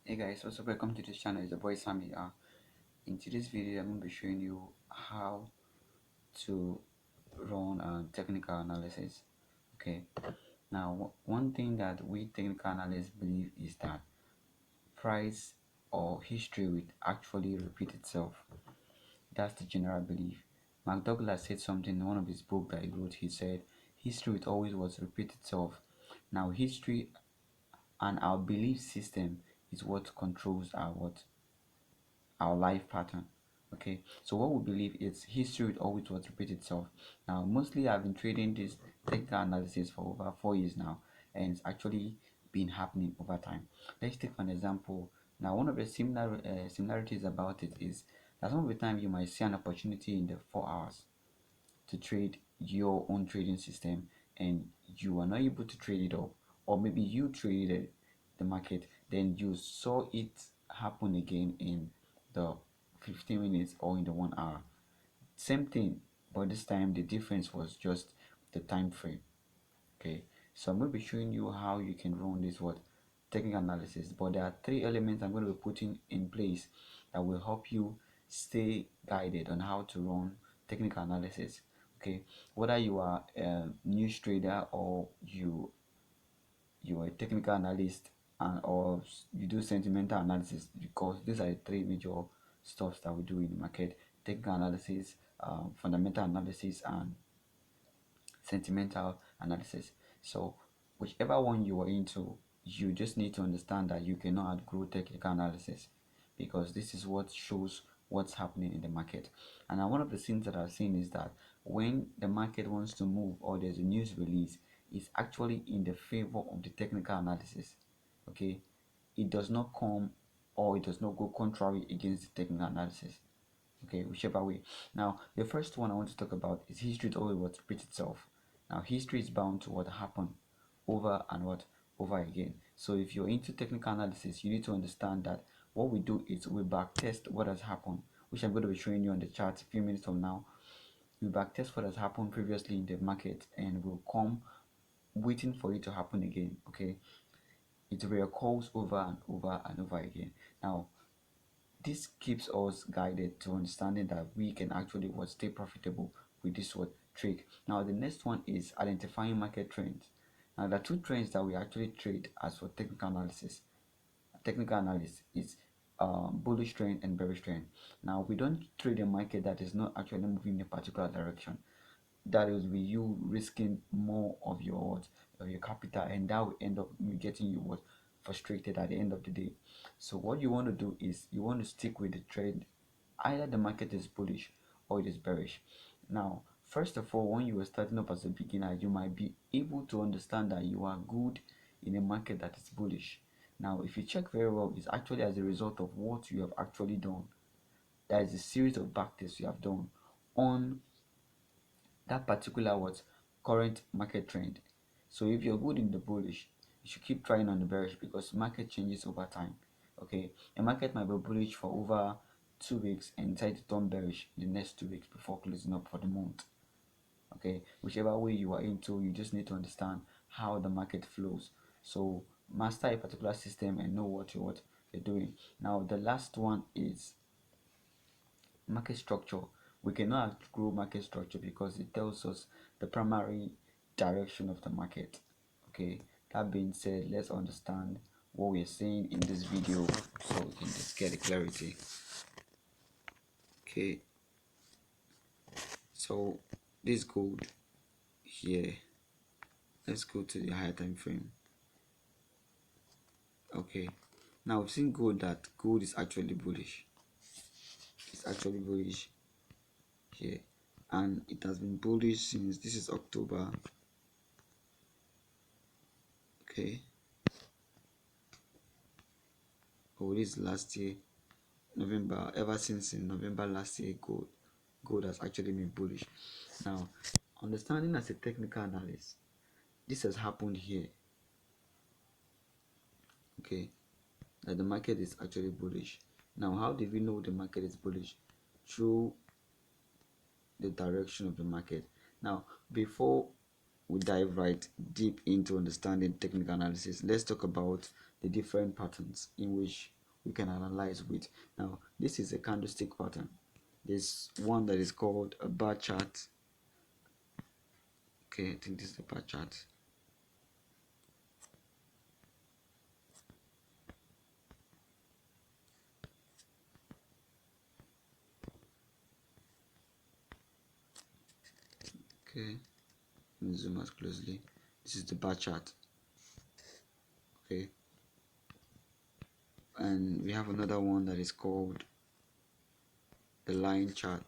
Hey guys, also welcome to this channel. It's the boy Sammy. In today's video, I'm going to be showing you how to run a technical analysis. Okay, now one thing that we technical analysts believe is that price or history will actually repeat itself. That's the general belief. Mark Douglas said something in one of his books that he wrote. He said, "History will always was repeat itself." Now, history and our belief system is what controls our life pattern. Okay, so what we believe is history will always what repeat itself. Now mostly I've been trading this technical analysis for over 4 years now, and it's actually been happening over time. Let's take an example. Now one of the similarities about it is that some of the time you might see an opportunity in the 4 hours to trade your own trading system, and you are not able to trade it up, or maybe you traded the market, then you saw it happen again in the 15 minutes or in the 1 hour. Same thing, but this time the difference was just the time frame. Okay, so I'm going to be showing you how you can run this technical analysis, but there are three elements I'm going to be putting in place that will help you stay guided on how to run technical analysis. Okay, whether you are a news trader or you are a technical analyst, and or you do sentimental analysis, because these are the three major stuffs that we do in the market: technical analysis, fundamental analysis, and sentimental analysis. So whichever one you are into, you just need to understand that you cannot outgrow technical analysis, because this is what shows what's happening in the market. And one of the things that I've seen is that when the market wants to move or there's a news release, it's actually in the favor of the technical analysis. Okay, it does not come, or it does not go contrary against the technical analysis. Okay, whichever way. Now the first one I want to talk about is history is always what repeats itself. Now history is bound to what happened over and over again. So if you're into technical analysis, you need to understand that what we do is we backtest what has happened, which I'm going to be showing you on the chart a few minutes from now. We backtest what has happened previously in the market, and we'll come waiting for it to happen again. Okay, it reoccurs over and over and over again. Now this keeps us guided to understanding that we can actually stay profitable with this trick. Now the next one is identifying market trends. Now the two trends that we actually trade as for technical analysis. Technical analysis is bullish trend and bearish trend. Now we don't trade a market that is not actually moving in a particular direction. That is with you risking more of your capital, and that will end up getting you frustrated at the end of the day. So what you want to do is you want to stick with the trend. Either the market is bullish or it is bearish. Now first of all, when you are starting up as a beginner, you might be able to understand that you are good in a market that is bullish. Now if you check very well, it's actually as a result of what you have actually done. That is a series of backtests you have done on that particular current market trend. So if you're good in the bullish, you should keep trying on the bearish, because market changes over time. Okay, a market might be bullish for over 2 weeks and decide to turn bearish in the next 2 weeks before closing up for the month. Okay, whichever way you are into, you just need to understand how the market flows. So master a particular system and know what you're doing. Now the last one is market structure. We cannot outgrow market structure because it tells us the primary direction of the market. Okay, that being said, let's understand what we're saying in this video so we can just get the clarity. Okay, so this gold here, let's go to the higher time frame. Okay, now we've seen that gold is actually bullish. It's actually bullish here, and it has been bullish since this is October. Okay, oh, this last year, November. Ever since in November last year, gold has actually been bullish. Now understanding as a technical analyst, this has happened here. Okay, that the market is actually bullish. Now how do we know the market is bullish? Through the direction of the market. Now before we dive right deep into understanding technical analysis, let's talk about the different patterns in which we can analyze with. Now, this is a candlestick pattern. There's one that is called a bar chart. Okay, I think this is the bar chart. Okay, let me zoom out closely. This is the bar chart. Okay, and we have another one that is called the line chart.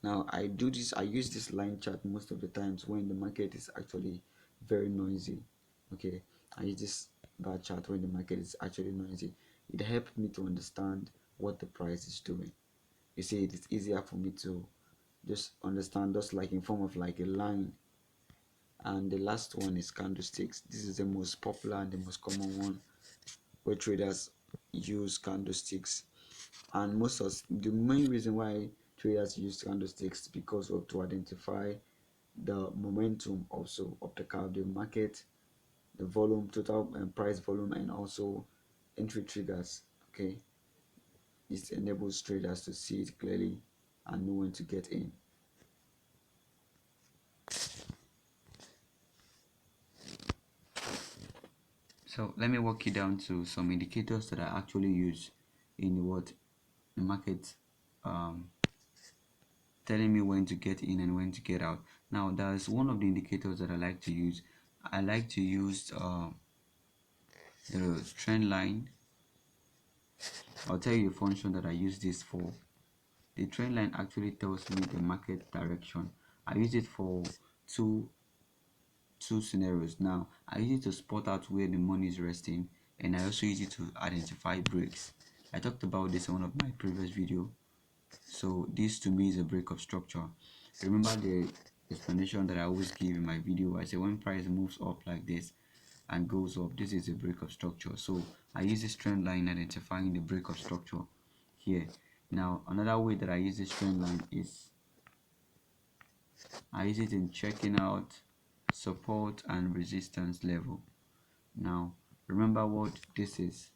Now I use this line chart most of the times when the market is actually very noisy. Okay, I use this bar chart when the market is actually noisy. It helped me to understand what the price is doing. You see, it is easier for me to just understand, just like in form of like a line. And the last one is candlesticks. This is the most popular and the most common one where traders use candlesticks. And most of the main reason why traders use candlesticks because of to identify the momentum also of the market, the volume, total price volume, and also entry triggers. Okay, this enables traders to see it clearly and know when to get in. So let me walk you down to some indicators that I actually use in what the market, telling me when to get in and when to get out. Now there's one of the indicators that I like to use. I like to use the trend line. I'll tell you a function that I use this for. The trend line actually tells me the market direction. I use it for two scenarios. Now I use it to spot out where the money is resting, and I also use it to identify breaks. I talked about this in one of my previous video. So this to me is a break of structure. Remember the explanation that I always give in my video. I say when price moves up like this and goes up, this is a break of structure. So I use this trend line identifying the break of structure here. Now another way that I use this trend line is I use it in checking out support and resistance level. Now remember what this is.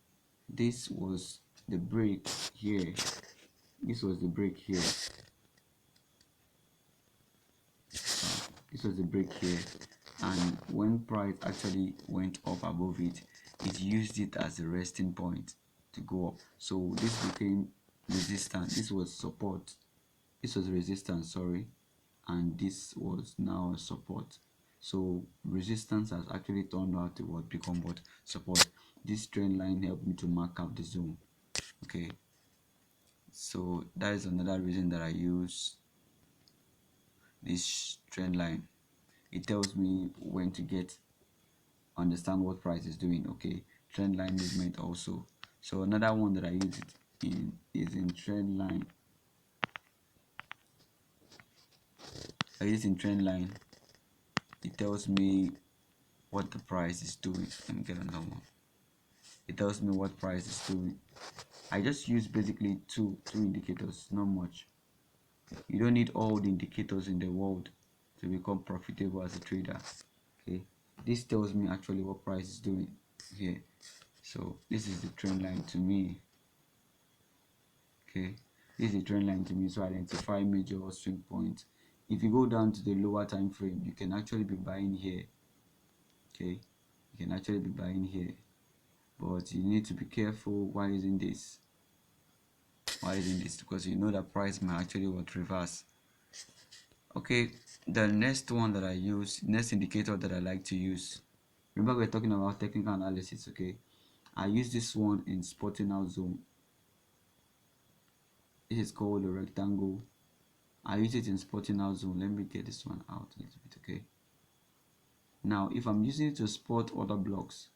This was the break here. This was the break here. This was the break here, and when price actually went up above it, it used it as a resting point to go up. So this became resistance. This was support. This was resistance, sorry, and this was now support. So resistance has actually turned out to what become what support. This trend line helped me to mark out the zone. Okay, so that is another reason that I use this trend line. It tells me when to understand what price is doing. Okay, trend line movement also. So another one that I use it in is in trend line. I use in trend line. It tells me what the price is doing. Let me get another one. It tells me what price is doing. I just use basically two indicators, not much. You don't need all the indicators in the world to become profitable as a trader. Okay, this tells me actually what price is doing here. So this is the trend line to me. Okay, this is the trend line to me, so identify major swing points. If you go down to the lower time frame, you can actually be buying here. Okay, you can actually be buying here, but you need to be careful. Why isn't this? Because you know that price might actually what reverse. Okay, the next one that I use, next indicator that I like to use, remember we're talking about technical analysis. Okay, I use this one in spotting out zone. This is called a rectangle. I use it in spotting out zone. Let me get this one out a little bit. Okay, now if I'm using it to spot other blocks,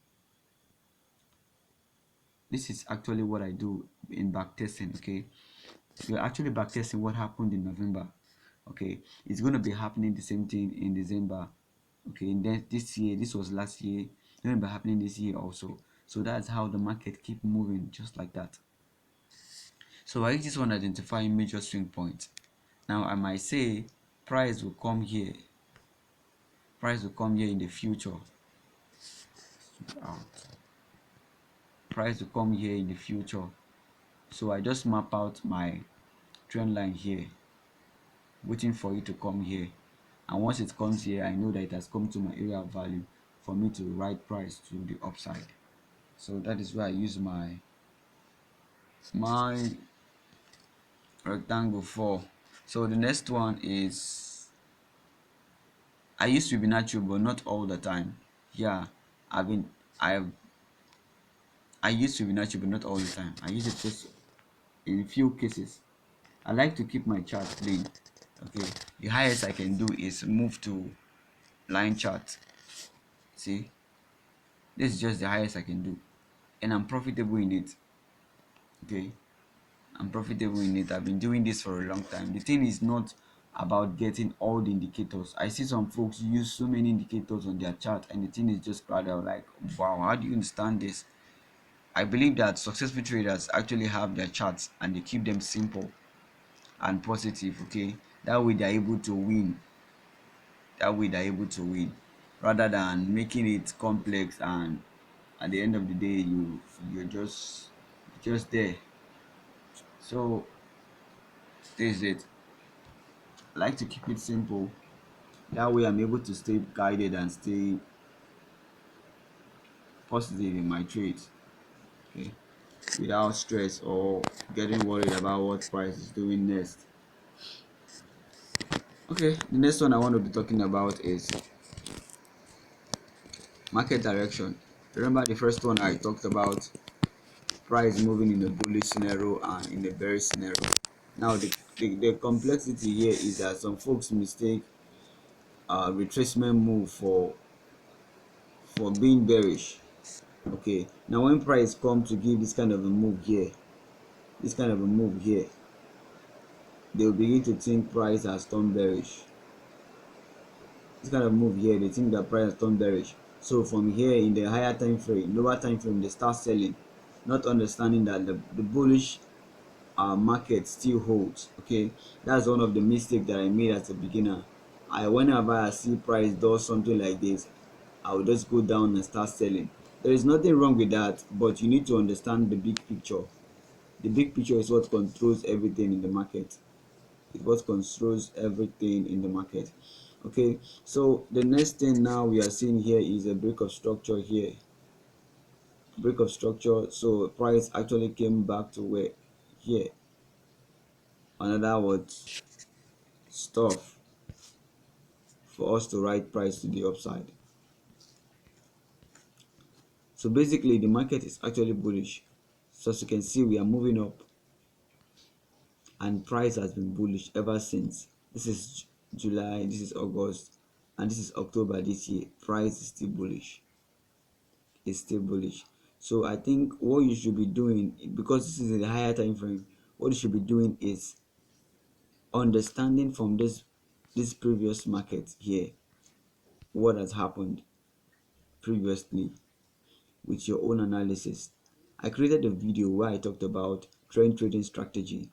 this is actually what I do in backtesting. Okay, we're actually backtesting what happened in November. Okay, it's going to be happening the same thing in December. Okay, and then this year, this was last year, it's going to be happening this year also. So that's how the market keep moving, just like that. So I use this one identifying major swing points. Now I might say price will come here. Price will come here in the future. Out. Price will come here in the future. So I just map out my trend line here, waiting for it to come here. And once it comes here, I know that it has come to my area of value for me to write price to the upside. So that is where I use my rectangle for. So the next one is, I use Fibonacci but not all the time. Yeah, I've been I use Fibonacci but not all the time. I use it just in a few cases. I like to keep my chart clean. Okay, the highest I can do is move to line chart. See, this is just the highest I can do, and I'm profitable in it. Okay, I'm profitable in it. I've been doing this for a long time. The thing is not about getting all the indicators. I see some folks use so many indicators on their chart, and the thing is just crowded. Like, wow, how do you understand this? I believe that successful traders actually have their charts and they keep them simple and positive. Okay, that way they're able to win. That way they're able to win, rather than making it complex, and at the end of the day you're just there. So this is it. I like to keep it simple. That way I'm able to stay guided and stay positive in my trades. Okay, without stress or getting worried about what price is doing next. Okay, the next one I want to be talking about is market direction. Remember the first one I talked about, price moving in a bullish scenario and in a bearish scenario. Now the complexity here is that some folks mistake retracement move for being bearish. Okay, now when price come to give this kind of a move here, this kind of a move here, they will begin to think price has turned bearish. This kind of move here, they think that price has turned bearish. So from here in the higher time frame, lower time frame, they start selling, not understanding that the bullish market still holds. Okay, that's one of the mistakes that I made as a beginner. Whenever I see price does something like this, I will just go down and start selling. There is nothing wrong with that, but you need to understand the big picture. The big picture is what controls everything in the market. It's what controls everything in the market. Okay, so the next thing now we are seeing here is a break of structure here. Break of structure. So price actually came back to where here. Another word, stuff for us to write price to the upside. So basically the market is actually bullish. So as you can see, we are moving up and price has been bullish ever since. This is July, this is August, and this is October this year. Price is still bullish. It's still bullish. So I think what you should be doing, because this is a higher time frame, what you should be doing is understanding from this previous market here what has happened previously with your own analysis. I created a video where I talked about trend trading strategy.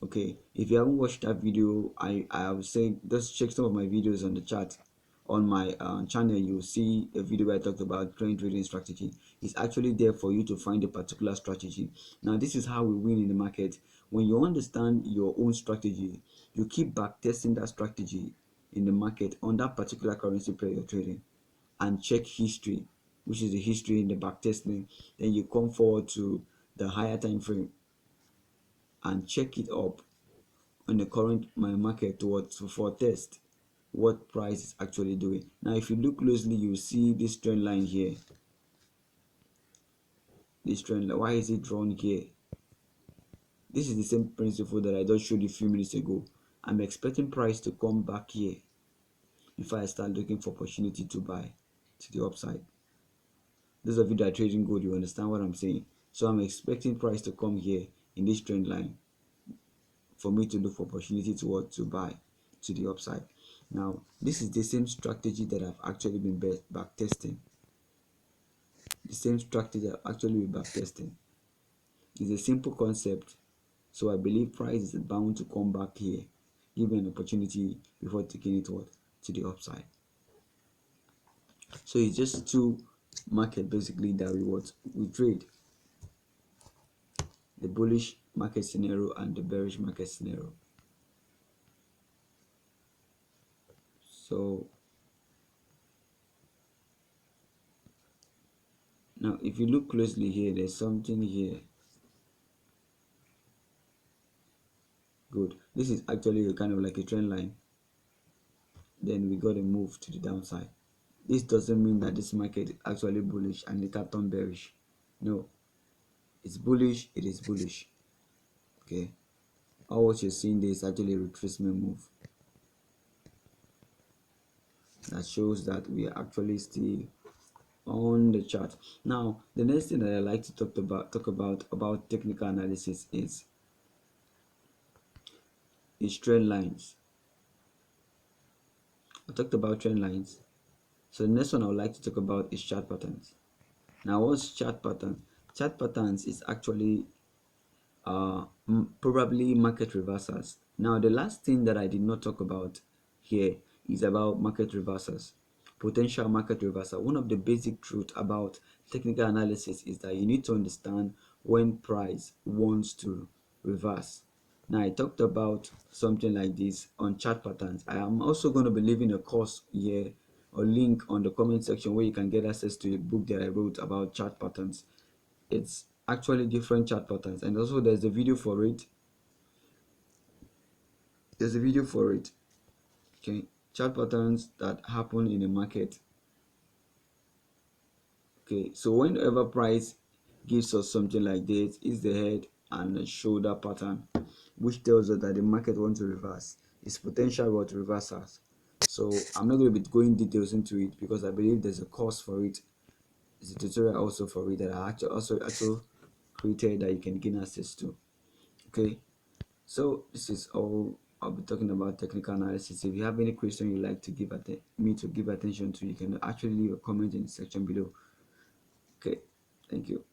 Okay, if you haven't watched that video, I would say just check some of my videos on the chat. On my channel, you'll see a video where I talked about trend trading strategy. It's actually there for you to find a particular strategy. Now, this is how we win in the market. When you understand your own strategy, you keep back testing that strategy in the market on that particular currency pair you're trading, and check history, which is the history in the back testing. Then you come forward to the higher time frame and check it up on the current market towards for test what price is actually doing. Now if you look closely, you see this trend line here. This trend line, why is it drawn here? This is the same principle that I just showed you a few minutes ago. I'm expecting price to come back here before I start looking for opportunity to buy to the upside. Those of you that are trading gold, you understand what I'm saying. So I'm expecting price to come here in this trend line for me to look for opportunity to what, to buy to the upside. Now this is the same strategy that I've actually been back testing. The same strategy I've actually been back testing. It's a simple concept. So I believe price is bound to come back here give an opportunity before taking it what to the upside. So it's just two market basically that we trade: the bullish market scenario and the bearish market scenario. So now if you look closely here, there's something here. Good. This is actually a kind of like a trend line. Then we got a move to the downside. This doesn't mean that this market is actually bullish and later turn bearish. No, it's bullish, it is bullish. Okay. All what you're seeing there is actually a retracement move that shows that we are actually still on the chart. Now, the next thing that I like to talk about technical analysis is trend lines. I talked about trend lines. So the next one I would like to talk about is chart patterns. Now, what's chart pattern? Chart patterns is actually probably market reversals. Now, the last thing that I did not talk about here is about market reversals, potential market reversal. One of the basic truths about technical analysis is that you need to understand when price wants to reverse. Now, I talked about something like this on chart patterns. I am also going to be leaving a course here or link on the comment section where you can get access to a book that I wrote about chart patterns. It's actually different chart patterns, and also there's a video for it. Okay, chart patterns that happen in the market. Okay, so whenever price gives us something like this, is the head and the shoulder pattern, which tells us that the market wants to reverse. It's potential what reversals. So I'm not going to be going details into it because I believe there's a course for it. There's a tutorial also for it that I also created that you can gain access to. Okay, so this is all I'll be talking about technical analysis. If you have any question you'd like to me to give attention to, you can actually leave a comment in the section below. Okay, thank you.